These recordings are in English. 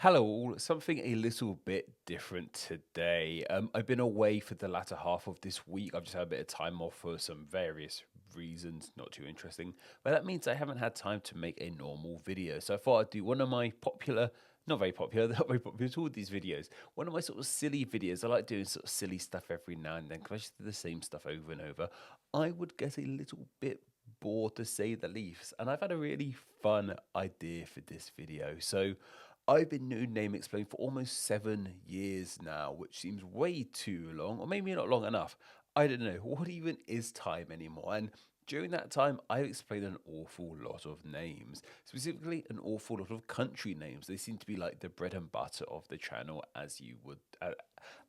Hello all, something a little bit different today. I've been away for the latter half of this week. I've just had a bit of time off for some various reasons, not too interesting. But that means I haven't had time to make a normal video. So I thought I'd do one of my popular, not very popular, not very popular to all these videos. One of my sort of silly videos. I like doing sort of silly stuff every now and then because I just do the same stuff over and over. I would get a little bit bored to say the least. And I've had a really fun idea for this video. So I've been doing Name Explain for almost 7 years now, which seems way too long, or maybe not long enough. I don't know. What even is time anymore? And during that time, I explained an awful lot of names, specifically an awful lot of country names. They seem to be like the bread and butter of the channel, as you would,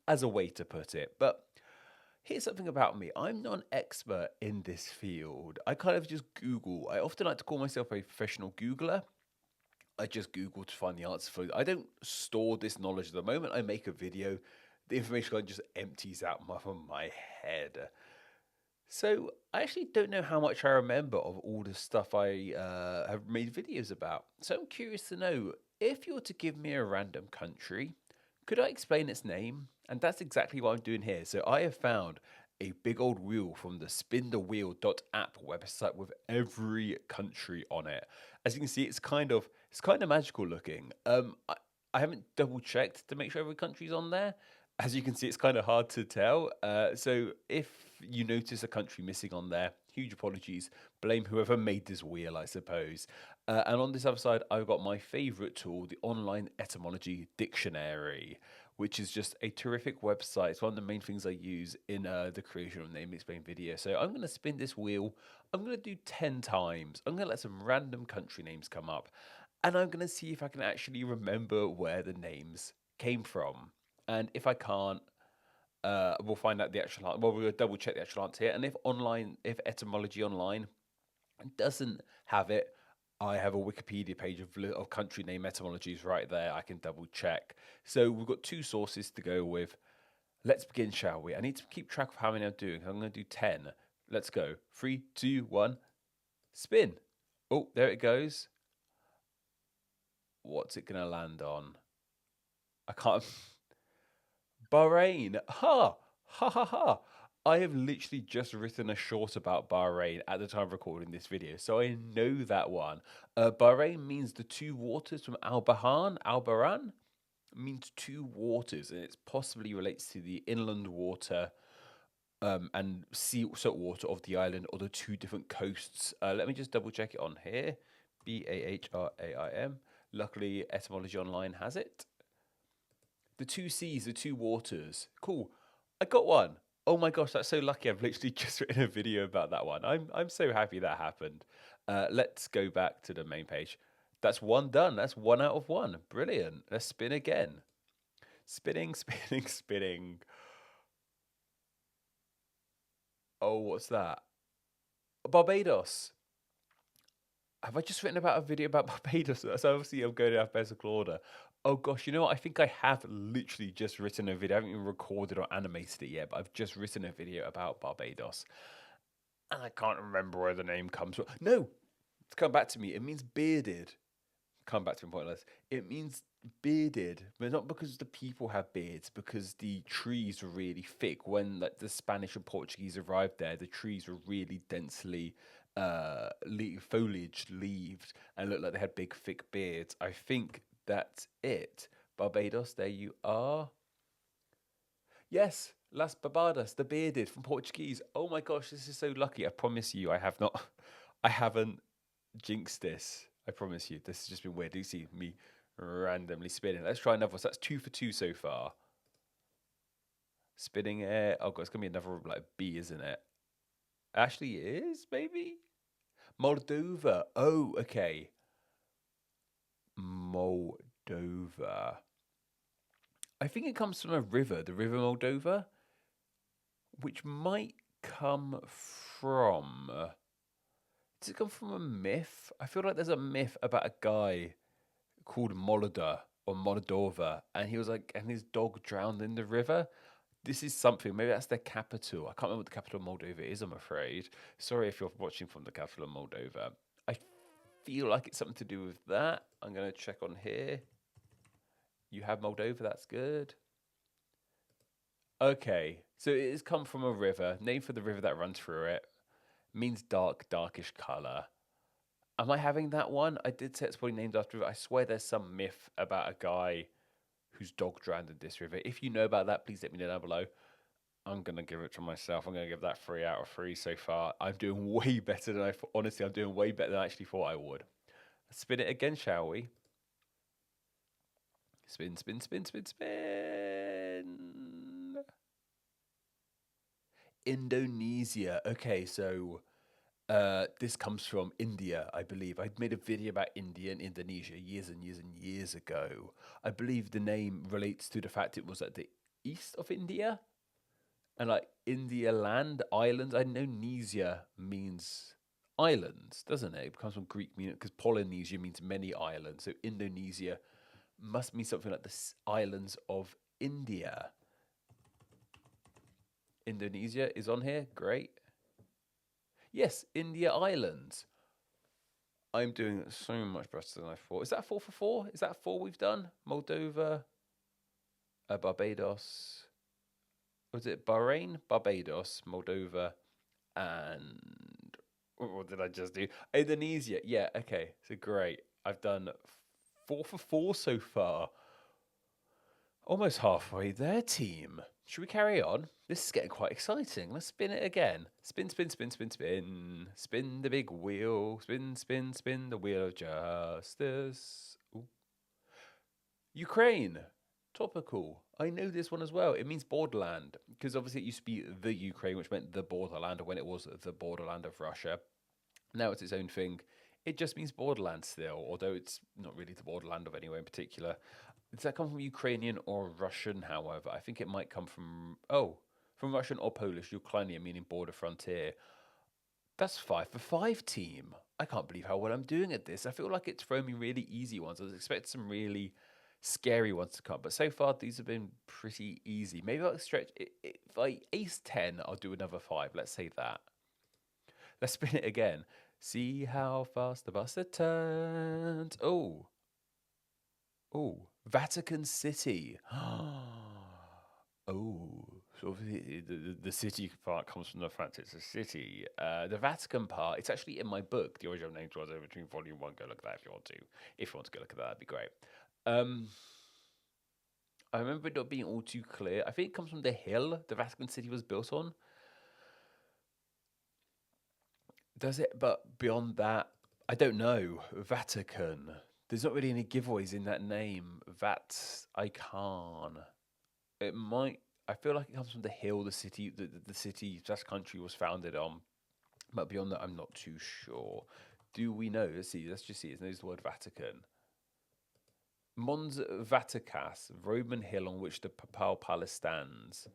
as a way to put it. But here's something about me. I'm not an expert in this field. I kind of just Google. I often like to call myself a professional Googler. I just Google to find the answer for it. I don't store this knowledge. The moment I make a video, the information kind of just empties out from my head. So I actually don't know how much I remember of all the stuff I have made videos about. So I'm curious to know if you were to give me a random country, could I explain its name? And that's exactly what I'm doing here. So I have found a big old wheel from the spinthewheel.app website with every country on it. As you can see, it's kind of magical looking. I haven't double checked to make sure every country's on there. As you can see, it's kind of hard to tell. So if you notice a country missing on there, huge apologies. Blame whoever made this wheel, I suppose. And on this other side, I've got my favorite tool, the Online Etymology Dictionary, which is just a terrific website. It's one of the main things I use in the creation of Name Explain video. So I'm going to spin this wheel. I'm going to do 10 times. I'm going to let some random country names come up. And I'm going to see if I can actually remember where the names came from. And if I can't, we'll find out the actual answer. Well, we'll double check the actual answer here. And if Etymology Online doesn't have it, I have a Wikipedia page of country name etymologies right there. I can double check. So we've got two sources to go with. Let's begin, shall we? I need to keep track of how many I'm doing. I'm going to do 10. Let's go. 3, 2, 1, spin. Oh, there it goes. What's it going to land on? I can't. Bahrain. Ha! Ha ha ha! I have literally just written a short about Bahrain at the time of recording this video, so I know that one. Bahrain means the two waters from Al Baran means two waters, and it possibly relates to the inland water and sea salt water of the island or the two different coasts. Let me just double check it on here. Bahraim. Luckily, Etymology Online has it. The two seas, the two waters. Cool. I got one. Oh my gosh, that's so lucky. I've literally just written a video about that one. I'm so happy that happened. Let's go back to the main page. That's one done. That's 1 out of 1. Brilliant. Let's spin again. Spinning, spinning, spinning. Oh, what's that? Barbados. Have I just written about a video about Barbados? So obviously I'm going to alphabetical order. Oh gosh, you know what? I think I have literally just written a video. I haven't even recorded or animated it yet, but I've just written a video about Barbados. And I can't remember where the name comes from. No, it's come back to me. It means bearded. Come back to me pointless. It means bearded, but not because the people have beards, because the trees were really thick. When like the Spanish and Portuguese arrived there, the trees were really densely foliage leaved and looked like they had big thick beards. I think that's it. Barbados, there you are. Yes, Las Barbadas, the bearded from Portuguese. Oh my gosh, this is so lucky. I promise you, I have not, I haven't jinxed this. I promise you, this has just been weird. Do you see me randomly spinning? Let's try another one. So that's 2 for 2 so far. Spinning it. Oh god, it's gonna be another like B, isn't it? Actually, it is maybe Moldova. Oh, okay. Moldova. I think it comes from a river, the River Moldova, which might come from. Does it come from a myth? I feel like there's a myth about a guy called Moloda or Moldova, and he was like, and his dog drowned in the river. This is something. Maybe that's their capital. I can't remember what the capital of Moldova is. I'm afraid. Sorry if you're watching from the capital of Moldova. I feel like it's something to do with that. I'm going to check on here. You have Moldova. That's good. Okay, so it has come from a river. Name for the river that runs through it. Means dark, darkish color. Am I having that one? I did say it's probably named after it. I swear there's some myth about a guy whose dog drowned in this river. If you know about that, please let me know down below. I'm gonna give it to myself. I'm gonna give that 3 out of 3 so far. I'm doing way better than I thought. Honestly, I'm doing way better than I actually thought I would. Let's spin it again, shall we? Spin, spin, spin, spin, spin. Indonesia. Okay, so this comes from India, I believe. I made a video about India and Indonesia years and years and years ago. I believe the name relates to the fact it was at the east of India. And like India land, islands, I know Nesia means islands, doesn't it? It comes from Greek meaning because Polynesia means many islands. So Indonesia must mean something like the islands of India. Indonesia is on here. Great. Yes, India Islands. I'm doing so much better than I thought. Is that 4 for 4? Is that 4 we've done? Moldova, Barbados. Was it Bahrain, Barbados, Moldova, and what did I just do? Indonesia. Yeah, okay. So great. I've done 4 for 4 so far. Almost halfway there, team. Should we carry on? This is getting quite exciting. Let's spin it again. Spin, spin, spin, spin, spin. Spin the big wheel. Spin, spin, spin the wheel of justice. Ooh. Ukraine. Topical. I know this one as well. It means borderland because obviously it used to be the Ukraine, which meant the borderland, when it was the borderland of Russia. Now it's its own thing. It just means borderland still, although it's not really the borderland of anywhere in particular. Does that come from Ukrainian or Russian, however? I think it might come from Russian or Polish. Ukrainian meaning border frontier. That's 5 for 5, team. I can't believe how well I'm doing at this. I feel like it's thrown me really easy ones. I was expecting some really scary ones to come, but so far these have been pretty easy. Maybe I'll stretch it. If I ace 10, I'll do another 5. Let's say that. Let's spin it again. See how fast the bus turns. Oh. Vatican City. Oh. So the city part comes from the fact it's a city. The Vatican part, it's actually in my book. The original name was over between volume 1. Go look at that if you want to. If you want to go look at that, that'd be great. I remember it not being all too clear. I think it comes from the hill the Vatican City was built on. Does it? But beyond that, I don't know. Vatican. There's not really any giveaways in that name. I can't. It might. I feel like it comes from the hill the city, the city, that country was founded on. But beyond that, I'm not too sure. Do we know? Let's see. Let's just see. It knows the word Vatican. Mons Vaticas, Roman hill on which the papal palace stands.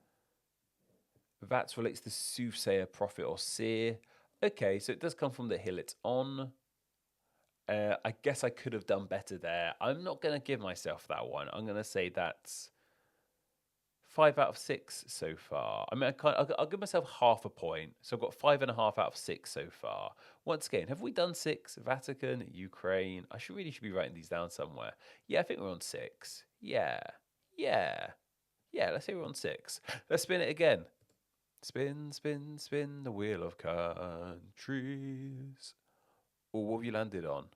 Vats relates to soothsayer, prophet, or seer. Okay, so it does come from the hill it's on. I guess I could have done better there. I'm not going to give myself that one. I'm going to say that's 5 out of 6 so far. I mean, I'll give myself half a point. So I've got 5.5 out of 6 so far. Once again, have we done 6? Vatican, Ukraine. I should be writing these down somewhere. Yeah, I think we're on 6. Yeah. Let's say we're on 6. Let's spin it again. Spin, spin, spin the wheel of countries. Or what have you landed on?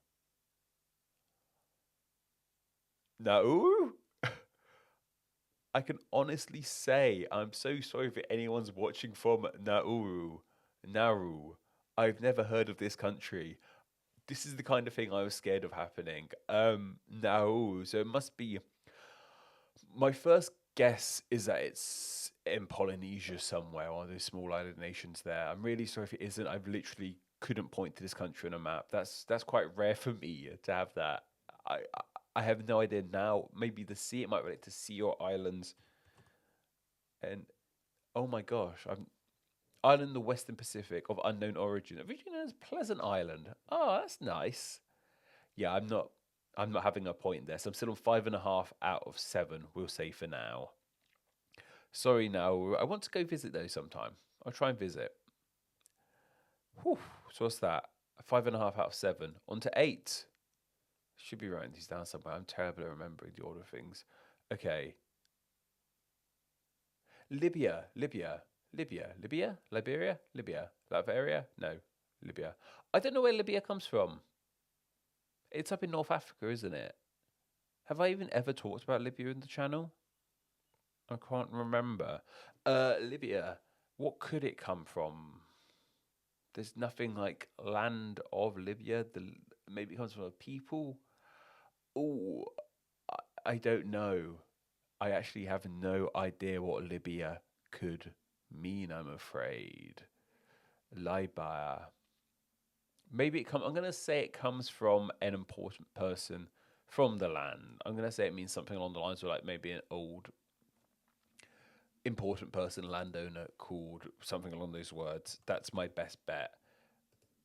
No. I can honestly say I'm so sorry if anyone's watching from Nauru. I've never heard of this country. This is the kind of thing I was scared of happening. Nauru. So it must be. My first guess is that it's in Polynesia somewhere, one of those small island nations there. I'm really sorry if it isn't. I've literally couldn't point to this country on a map. That's quite rare for me to have that. I have no idea now. Maybe the sea. It might relate to sea or islands. And oh my gosh, island in the Western Pacific of unknown origin. Originally known as Pleasant Island. Oh, that's nice. Yeah, I'm not having a point there. So I'm still on 5.5 out of 7. We'll say for now. Sorry, now I want to go visit though sometime. I'll try and visit. Whew. So what's that? 5.5 out of 7. On to 8. Should be writing these down somewhere. I'm terrible at remembering the order of things. Okay. Liberia, Liberia. No, Libya. I don't know where Libya comes from. It's up in North Africa, isn't it? Have I even ever talked about Libya in the channel? I can't remember. Libya. What could it come from? There's nothing like land of Libya. Maybe it comes from a people. Oh, I don't know. I actually have no idea what Libya could mean, I'm afraid. Libya. Maybe it comes. I'm going to say it comes from an important person from the land. I'm going to say it means something along the lines of like maybe an old important person, landowner called something along those words. That's my best bet.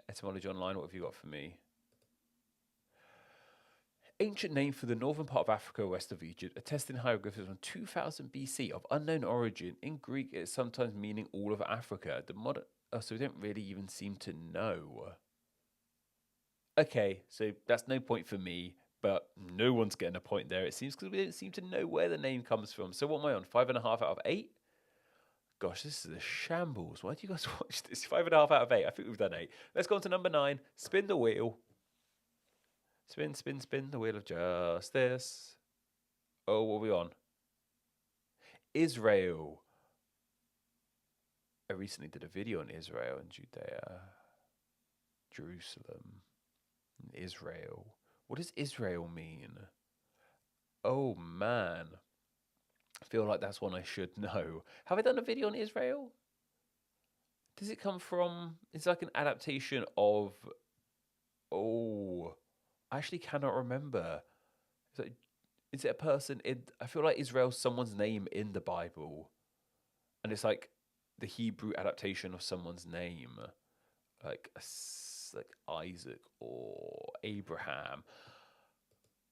Etymology online, what have you got for me? Ancient name for the northern part of Africa, west of Egypt, attesting hieroglyphics from 2000 BC of unknown origin. In Greek, it's sometimes meaning all of Africa. The modern, so we don't really even seem to know. Okay, so that's no point for me, but no one's getting a point there, it seems, because we don't seem to know where the name comes from. So what am I on? 5.5 out of 8? Gosh, this is a shambles. Why do you guys watch this? 5.5 out of 8. I think we've done 8. Let's go on to number 9. Spin the wheel. Spin, spin, spin the wheel of justice. Oh, what are we on? Israel. I recently did a video on Israel and Judea. Jerusalem. Israel. What does Israel mean? Oh, man. I feel like that's one I should know. Have I done a video on Israel? Does it come from... It's like an adaptation of... Oh... I actually cannot remember. Is it a person in... I feel like Israel's someone's name in the Bible. And it's like the Hebrew adaptation of someone's name. Like Isaac or Abraham.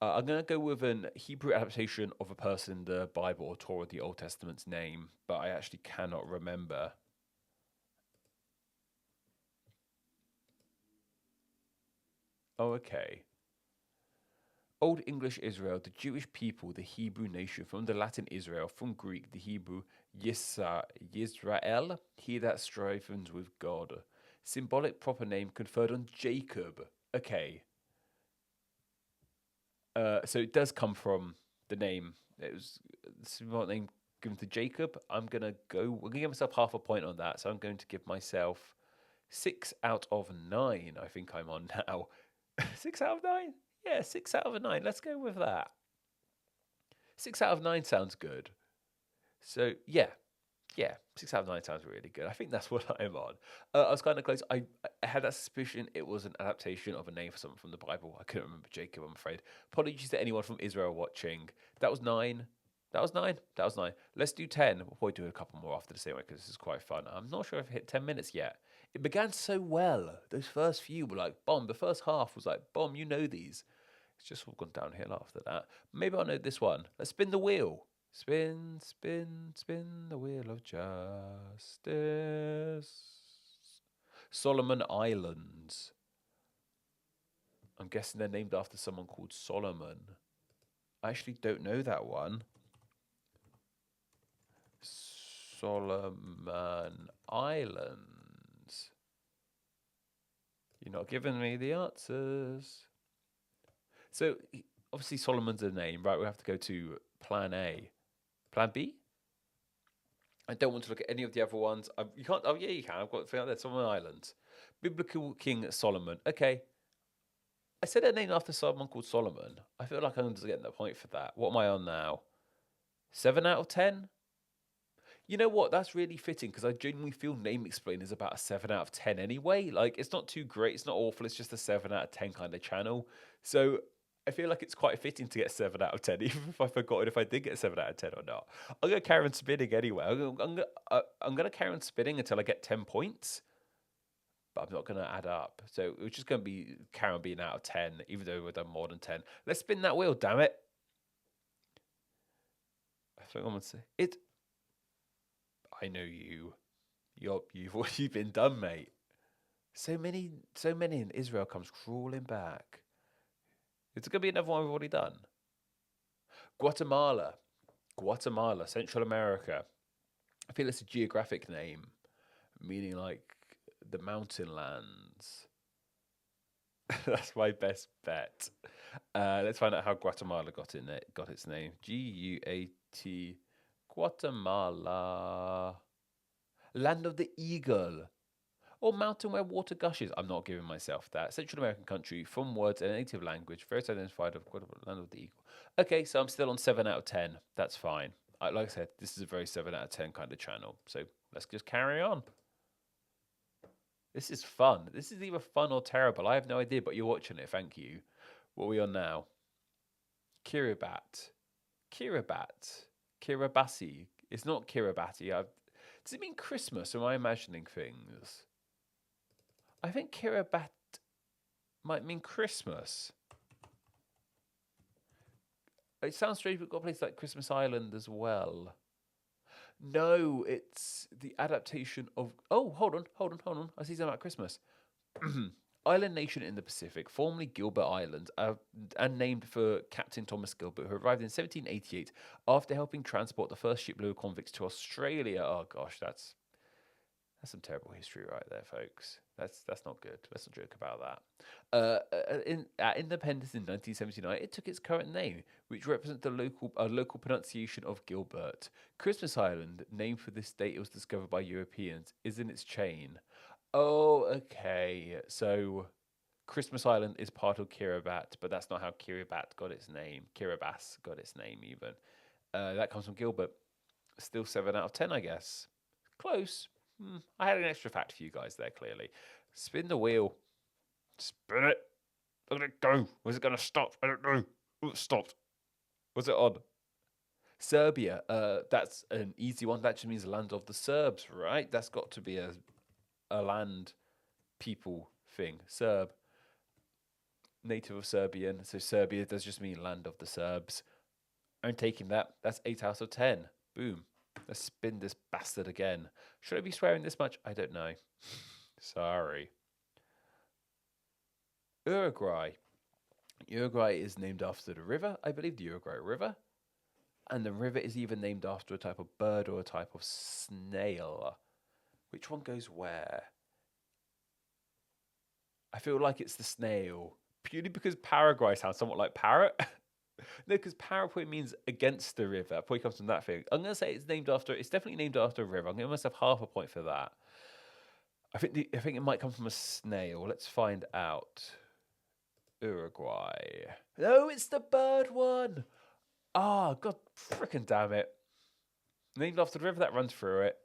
I'm going to go with an Hebrew adaptation of a person in the Bible or Torah, the Old Testament's name. But I actually cannot remember. Oh, okay. Old English Israel, the Jewish people, the Hebrew nation, from the Latin Israel, from Greek, the Hebrew Yisrael, he that strivens with God. Symbolic proper name conferred on Jacob. Okay. So it does come from the name. It was the symbolic name given to Jacob. I'm gonna give myself half a point on that. So I'm going to give myself 6 out of 9. I think I'm on now. 6 out of 9? Yeah, 6 out of 9. Let's go with that. 6 out of 9 sounds good. So, yeah, 6 out of 9 sounds really good. I think that's what I'm on. I was kind of close. I had that suspicion it was an adaptation of a name for someone from the Bible. I couldn't remember Jacob, I'm afraid. Apologies to anyone from Israel watching. That was 9. That was 9. That was 9. Let's do 10. We'll probably do a couple more after the same way because this is quite fun. I'm not sure if I've hit 10 minutes yet. It began so well. Those first few were like, bomb. The first half was like, bomb, you know these. It's just all gone downhill after that. Maybe I'll know this one. Let's spin the wheel. Spin, spin, spin the wheel of justice. Solomon Islands. I'm guessing they're named after someone called Solomon. I actually don't know that one. Solomon Islands. You're not giving me the answers. So, obviously Solomon's a name, right? We have to go to plan A. Plan B? I don't want to look at any of the other ones. You can't. Oh, yeah, you can. I've got to there. Solomon Islands. Biblical King Solomon. Okay. I said a name after someone called Solomon. I feel like I'm just getting the point for that. What am I on now? 7 out of 10? You know what? That's really fitting because I genuinely feel Name Explain is about a 7 out of 10 anyway. Like, it's not too great. It's not awful. It's just a 7 out of 10 kind of channel. So I feel like it's quite fitting to get 7 out of 10, even if I forgot if I did get 7 out of 10 or not. I'm going to carry on spinning anyway. I'm going to carry on spinning until I get 10 points, but I'm not going to add up. So it's just going to be carry on being out of 10, even though we've done more than 10. Let's spin that wheel, damn it. I think I'm going to say it. I know you. You've been done, mate. So many in Israel comes crawling back. Is it going to be another one we've already done? Guatemala. Guatemala, Central America. I feel it's a geographic name, meaning like the mountain lands. That's my best bet. Let's find out how Guatemala got its name. Guat Guatemala, land of the eagle, or mountain where water gushes. I'm not giving myself that. Central American country from words and a native language, first identified of Guatemala, land of the eagle. Okay, so I'm still on 7 out of 10. That's fine. Like I said, this is a very 7 out of 10 kind of channel. So let's just carry on. This is fun. This is either fun or terrible. I have no idea, but you're watching it. Thank you. What are we on now? Kiribati. Kiribati. It's not Kiribati. Does it mean Christmas? Or am I imagining things? I think Kiribati might mean Christmas. It sounds strange. We've got a place like Christmas Island as well. No, it's the adaptation of. Oh, hold on. I see something about Christmas. Island nation in the Pacific, formerly Gilbert Island, and named for Captain Thomas Gilbert, who arrived in 1788 after helping transport the first shipload of convicts to Australia. Oh gosh, that's some terrible history right there, folks. That's not good. Let's not joke about that. At independence in 1979, it took its current name, which represents the local pronunciation of Gilbert. Christmas Island, named for this date it was discovered by Europeans, is in its chain. Oh, okay. So Christmas Island is part of Kiribati, but that's not how Kiribati got its name. Kiribati got its name even. That comes from Gilbert. Still 7 out of 10, I guess. Close. I had an extra fact for you guys there, clearly. Spin the wheel. Spin it. Look at it go. Was it going to stop? I don't know. Oh, it stopped. Was it on? Serbia. That's an easy one. That just means land of the Serbs, right? That's got to be a land people thing. Serb. Native of Serbian. So Serbia does just mean land of the Serbs. I'm taking that. That's 8 out of 10. Boom. Let's spin this bastard again. Should I be swearing this much? I don't know. Sorry. Uruguay. Uruguay is named after the river, I believe, the Uruguay River. And the river is even named after a type of bird or a type of snail. Which one goes where? I feel like it's the snail. Purely because Paraguay sounds somewhat like parrot. No, because Paraguay means against the river. Probably comes from that thing. I'm going to say it's definitely named after a river. I'm going to give myself half a point for that. I think it might come from a snail. Let's find out. Uruguay. No, it's the bird one. Ah, God freaking damn it. Named after the river that runs through it.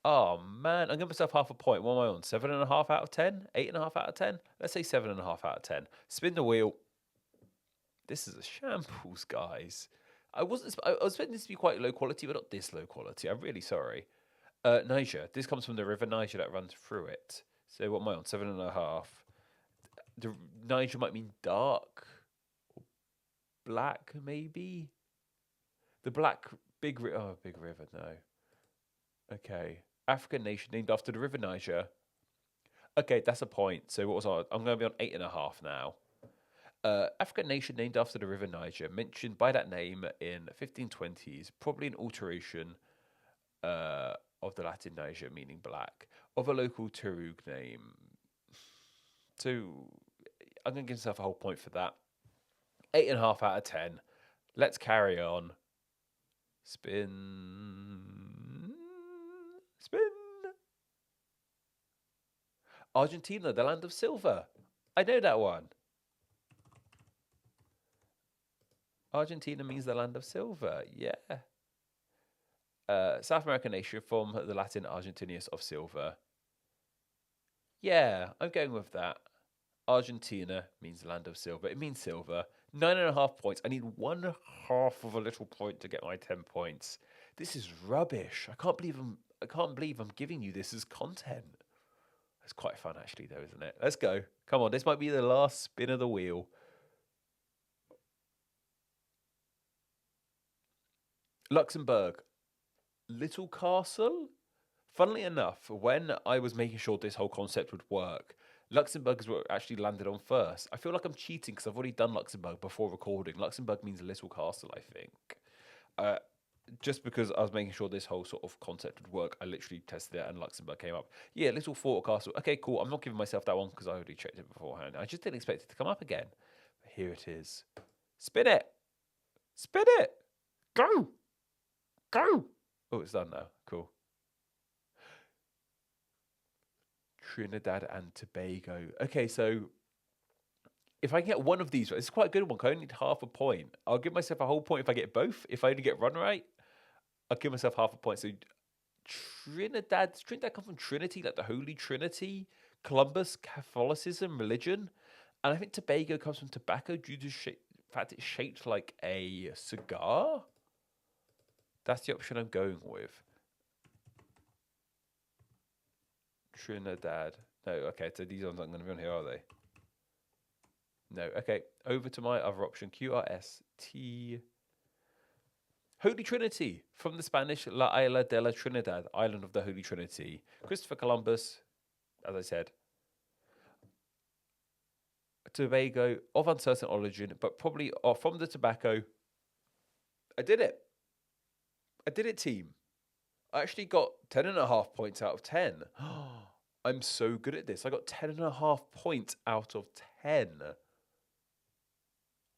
Oh, man. I'm giving myself half a point. What am I on? 7.5 out of 10? 8.5 out of 10? Let's say 7.5 out of 10. Spin the wheel. This is a shambles, guys. I was expecting this to be quite low quality, but not this low quality. I'm really sorry. Niger. This comes from the river Niger that runs through it. So what am I on? 7.5. The Niger might mean dark or black, maybe. The black big river. No. Okay. African nation named after the river Niger. Okay, that's a point. So what was I? I'm going to be on 8.5 now. African nation named after the river Niger, mentioned by that name in 1520s, probably an alteration of the Latin Niger, meaning black, of a local Turug name. So I'm going to give myself a whole point for that. 8.5 out of 10. Let's carry on. Spin. Argentina, the land of silver. I know that one. Argentina means the land of silver. Yeah. South American nation from the Latin Argentinius of silver. Yeah, I'm going with that. Argentina means land of silver. It means silver. 9.5 points. I need 1/2 of a little point to get my 10 points. This is rubbish. I can't believe I'm giving you this as content. It's quite fun actually though, isn't it? Let's go. Come on, this might be the last spin of the wheel. Luxembourg. Little castle? Funnily enough, when I was making sure this whole concept would work, Luxembourg is what actually landed on first. I feel like I'm cheating because I've already done Luxembourg before recording. Luxembourg means a little castle, I think. Uh, just because I was making sure this whole sort of concept would work, I literally tested it and Luxembourg came up. Yeah, little fort or castle. Okay, cool. I'm not giving myself that one because I already checked it beforehand. I just didn't expect it to come up again. But here it is. Spin it. Spin it. Go. Go. Oh, it's done now. Cool. Trinidad and Tobago. Okay, so if I can get one of these, it's quite a good one. I only need half a point. I'll give myself a whole point if I get both. If I only get one right, I'll give myself half a point. So Trinidad comes from Trinity, like the Holy Trinity, Columbus, Catholicism, religion. And I think Tobago comes from tobacco due to the fact it's shaped like a cigar. That's the option I'm going with. Trinidad. No, okay, so these ones aren't going to be on here, are they? No, okay. Over to my other option, QRST. Holy Trinity, from the Spanish, La Isla de la Trinidad, Island of the Holy Trinity. Christopher Columbus, as I said. Tobago, of uncertain origin, but probably from the tobacco. I did it. I did it, team. I actually got 10.5 points out of 10. I'm so good at this. I got 10.5 points out of 10.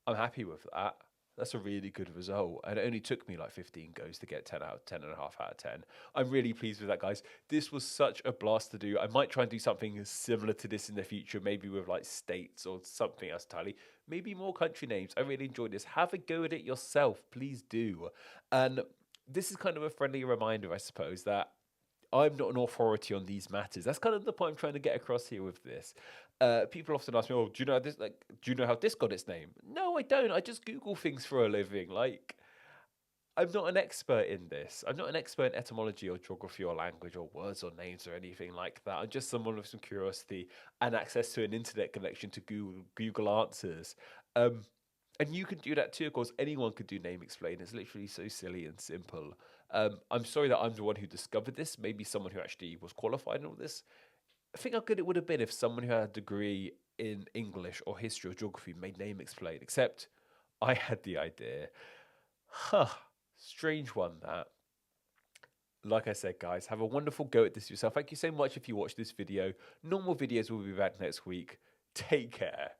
I'm happy with that. That's a really good result. And it only took me like 15 goes to get 10.5 out of 10. I'm really pleased with that, guys. This was such a blast to do. I might try and do something similar to this in the future, maybe with like states or something else entirely. Maybe more country names. I really enjoyed this. Have a go at it yourself. Please do. And this is kind of a friendly reminder, I suppose, that I'm not an authority on these matters. That's kind of the point I'm trying to get across here with this. People often ask me, "Oh, do you know how this? Like, do you know how this got its name?" No, I don't. I just Google things for a living. Like, I'm not an expert in this. I'm not an expert in etymology or geography or language or words or names or anything like that. I'm just someone with some curiosity and access to an internet connection to Google Answers. And you can do that too. Of course, anyone could do name explain. It's literally so silly and simple. I'm sorry that I'm the one who discovered this. Maybe someone who actually was qualified in all this. Think how good it would have been if someone who had a degree in English or history or geography made name explain. Except I had the idea. Huh. Strange one, that. Like I said, guys, have a wonderful go at this yourself. Thank you so much if you watched this video. Normal videos will be back next week. Take care.